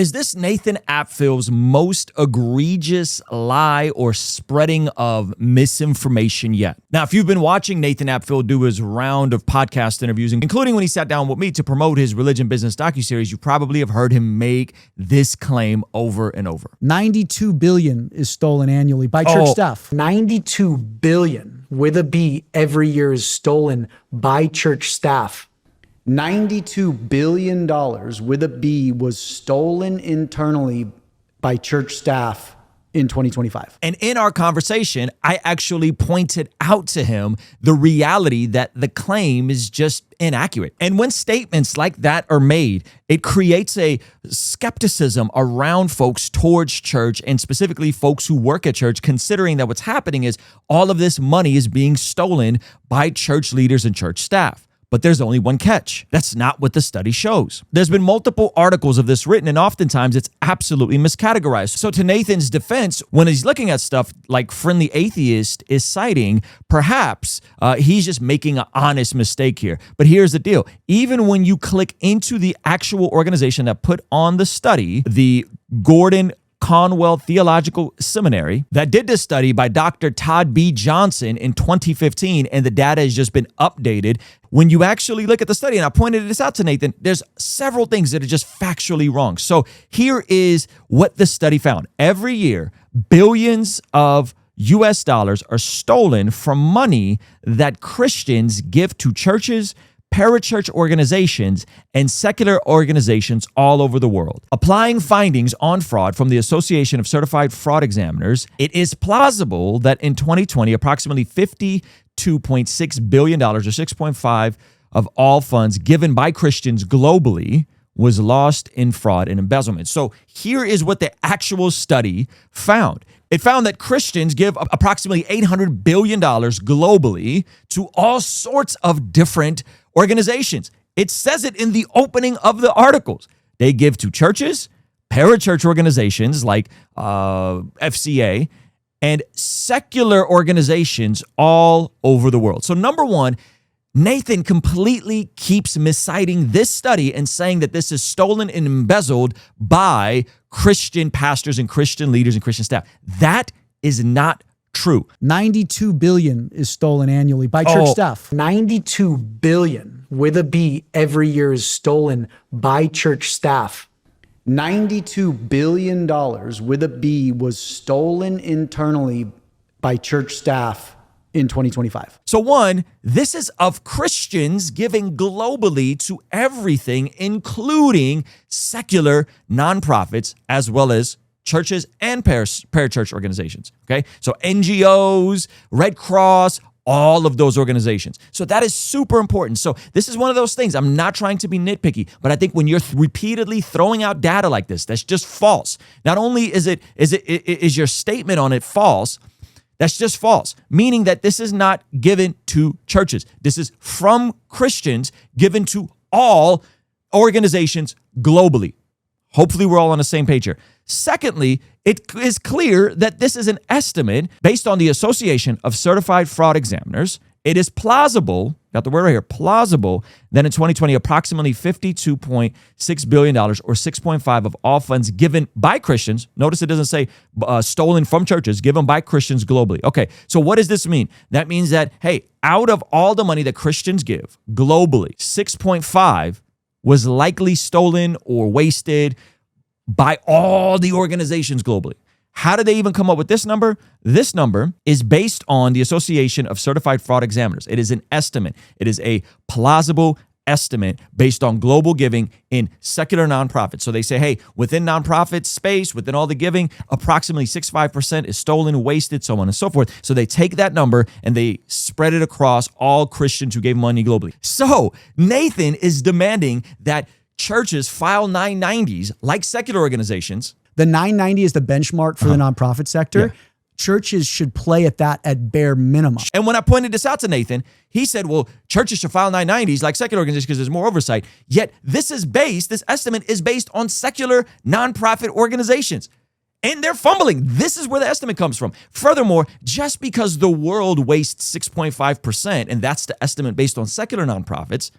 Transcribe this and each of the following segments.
is this Nathan Apfil's most egregious lie or spreading of misinformation yet? Now, if you've been watching Nathan Apfil do his round of podcast interviews, including when he sat down with me to promote his Religion Business docuseries, you probably have heard him make this claim over and over. 92 billion is stolen annually by church staff. 92 billion with a B every year is stolen by church staff. $92 billion with a B was stolen internally by church staff in 2025. And in our conversation, I actually pointed out to him the reality that the claim is just inaccurate. And when statements like that are made, it creates a skepticism around folks towards church, and specifically folks who work at church, considering that what's happening is all of this money is being stolen by church leaders and church staff. But there's only one catch. That's not what the study shows. There's been multiple articles of this written, and oftentimes it's absolutely miscategorized. So to Nathan's defense, when he's looking at stuff like Friendly Atheist is citing, perhaps he's just making an honest mistake here. But here's the deal. Even when you click into the actual organization that put on the study, the Gordon Conwell Theological Seminary, that did this study by Dr. Todd B. Johnson in 2015, and the data has just been updated. When you actually look at the study, and I pointed this out to Nathan, there's several things that are just factually wrong. So here is what the study found. Every year, billions of US dollars are stolen from money that Christians give to churches, parachurch organizations, and secular organizations all over the world. Applying findings on fraud from the Association of Certified Fraud Examiners, it is plausible that in 2020, approximately $52.6 billion, or 6.5% of all funds given by Christians globally, was lost in fraud and embezzlement. So here is what the actual study found. It found that Christians give approximately $800 billion globally to all sorts of different organizations. It says it in the opening of the articles. They give to churches, parachurch organizations like FCA, and secular organizations all over the world. So number one, Nathan completely keeps misciting this study and saying that this is stolen and embezzled by Christian pastors and Christian leaders and Christian staff. That is not true. 92 billion is stolen annually by church staff. 92 billion with a B every year is stolen by church staff. $92 billion with a B was stolen internally by church staff in 2025. So one, this is of Christians giving globally to everything, including secular nonprofits, as well as churches and parachurch organizations, okay? So NGOs, Red Cross, all of those organizations. So that is super important. So this is one of those things. I'm not trying to be nitpicky, but I think when you're repeatedly throwing out data like this, that's just false. Not only is your statement on it false, that's just false, meaning that this is not given to churches. This is from Christians given to all organizations globally. Hopefully we're all on the same page here. Secondly, it is clear that this is an estimate based on the Association of Certified Fraud Examiners. It is plausible, got the word right here, plausible, that in 2020, approximately $52.6 billion, or 6.5% of all funds given by Christians, notice it doesn't say stolen from churches, given by Christians globally. Okay, so what does this mean? That means that, hey, out of all the money that Christians give globally, 6.5% was likely stolen or wasted by all the organizations globally. How did they even come up with this number? This number is based on the Association of Certified Fraud Examiners. It is an estimate. It is a plausible estimate based on global giving in secular nonprofits. So they say, hey, within nonprofit space, within all the giving, approximately 65% is stolen, wasted, so on and so forth. So they take that number and they spread it across all Christians who gave money globally. So Nathan is demanding that churches file 990s like secular organizations. The 990 is the benchmark for the nonprofit sector. Yeah. Churches should play at that at bare minimum. And when I pointed this out to Nathan, he said, well, churches should file 990s like secular organizations because there's more oversight. Yet this estimate is based on secular nonprofit organizations. And they're fumbling. This is where the estimate comes from. Furthermore, just because the world wastes 6.5%, and that's the estimate based on secular nonprofits,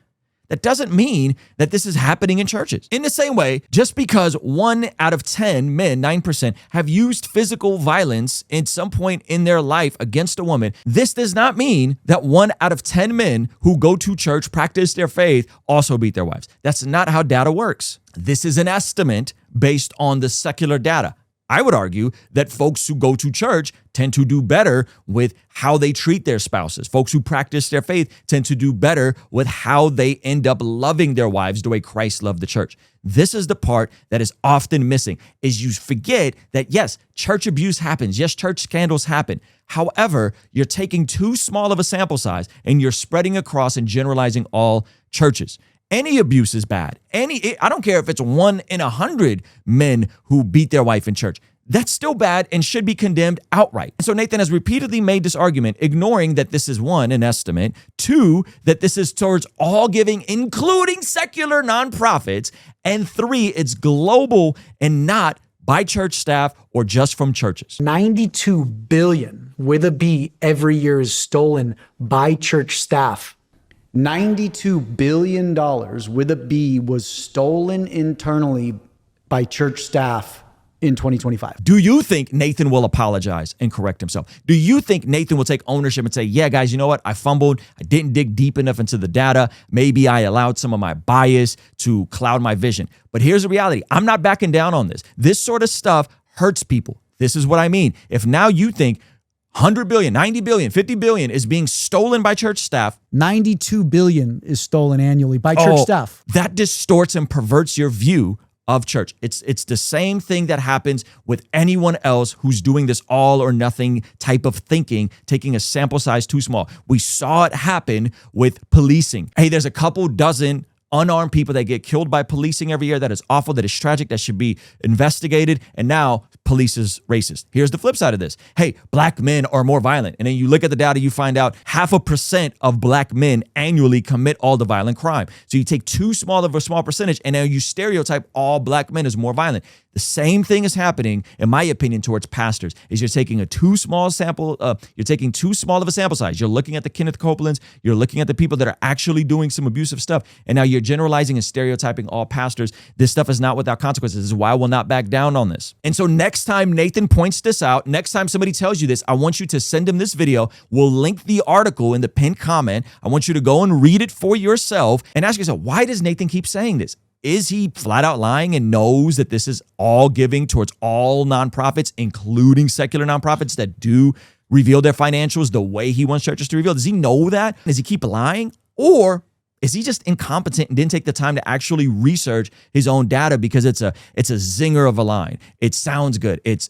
that doesn't mean that this is happening in churches. In the same way, just because 1 out of 10 men, 9%, have used physical violence at some point in their life against a woman, this does not mean that 1 out of 10 men who go to church, practice their faith, also beat their wives. That's not how data works. This is an estimate based on the secular data. I would argue that folks who go to church tend to do better with how they treat their spouses. Folks who practice their faith tend to do better with how they end up loving their wives the way Christ loved the church. This is the part that is often missing, is you forget that, yes, church abuse happens. Yes, church scandals happen. However, you're taking too small of a sample size and you're spreading across and generalizing all churches. Any abuse is bad. I don't care if it's 1 in 100 men who beat their wife in church. That's still bad and should be condemned outright. So Nathan has repeatedly made this argument, ignoring that this is 1, an estimate, 2, that this is towards all giving, including secular nonprofits, and 3, it's global and not by church staff or just from churches. 92 billion with a B every year is stolen by church staff. $92 billion with a B was stolen internally by church staff in 2025. Do you think Nathan will apologize and correct himself? Do you think Nathan will take ownership and say, yeah, guys, you know what? I fumbled. I didn't dig deep enough into the data. Maybe I allowed some of my bias to cloud my vision. But here's the reality. I'm not backing down on this. This sort of stuff hurts people. This is what I mean. If now you think 100 billion, 90 billion, 50 billion is being stolen by church staff. 92 billion is stolen annually by church staff. That distorts and perverts your view of church. It's the same thing that happens with anyone else who's doing this all or nothing type of thinking, taking a sample size too small. We saw it happen with policing. Hey, there's a couple dozen unarmed people that get killed by policing every year. That is awful. That is tragic. That should be investigated. And now police is racist. Here's the flip side of this. Hey, black men are more violent. And then you look at the data, you find out 0.5% of black men annually commit all the violent crime. So you take too small of a small percentage and now you stereotype all black men as more violent. The same thing is happening, in my opinion, towards pastors, is you're taking a too small sample, you're taking too small of a sample size. You're looking at the Kenneth Copelands, you're looking at the people that are actually doing some abusive stuff, and now you're generalizing and stereotyping all pastors. This stuff is not without consequences. This is why I will not back down on this. And so next time Nathan points this out, next time somebody tells you this, I want you to send him this video. We'll link the article in the pinned comment. I want you to go and read it for yourself and ask yourself, why does Nathan keep saying this? Is he flat out lying and knows that this is all giving towards all nonprofits, including secular nonprofits that do reveal their financials the way he wants churches to reveal? Does he know that? Does he keep lying? Or is he just incompetent and didn't take the time to actually research his own data because it's a zinger of a line? It sounds good. It's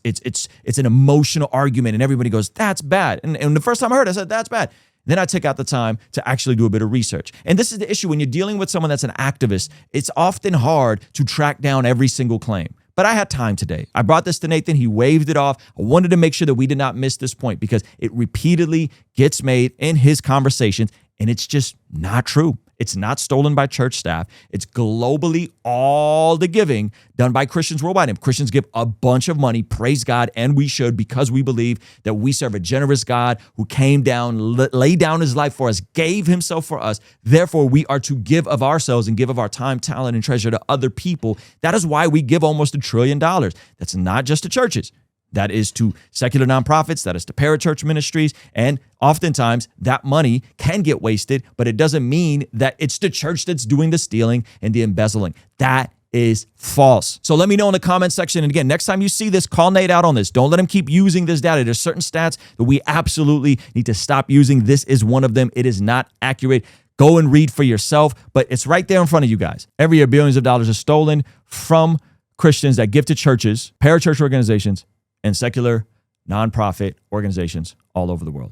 an emotional argument and everybody goes, that's bad. And the first time I heard it, I said, that's bad. Then I took out the time to actually do a bit of research. And this is the issue when you're dealing with someone that's an activist. It's often hard to track down every single claim. But I had time today. I brought this to Nathan. He waved it off. I wanted to make sure that we did not miss this point because it repeatedly gets made in his conversations, and it's just not true. It's not stolen by church staff. It's globally all the giving done by Christians worldwide. And Christians give a bunch of money, praise God, and we should, because we believe that we serve a generous God who came down, laid down his life for us, gave himself for us. Therefore, we are to give of ourselves and give of our time, talent, and treasure to other people. That is why we give almost $1 trillion. That's not just to churches. That is to secular nonprofits, that is to parachurch ministries, and oftentimes that money can get wasted, but it doesn't mean that it's the church that's doing the stealing and the embezzling. That is false. So let me know in the comment section. And again, next time you see this, call Nate out on this. Don't let him keep using this data. There's certain stats that we absolutely need to stop using. This is one of them. It is not accurate. Go and read for yourself, but it's right there in front of you guys. Every year, billions of dollars are stolen from Christians that give to churches, parachurch organizations, and secular nonprofit organizations all over the world.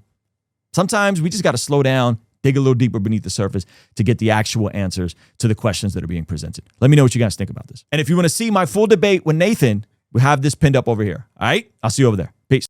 Sometimes we just got to slow down, dig a little deeper beneath the surface to get the actual answers to the questions that are being presented. Let me know what you guys think about this. And if you want to see my full debate with Nathan, we have this pinned up over here. All right? I'll see you over there. Peace.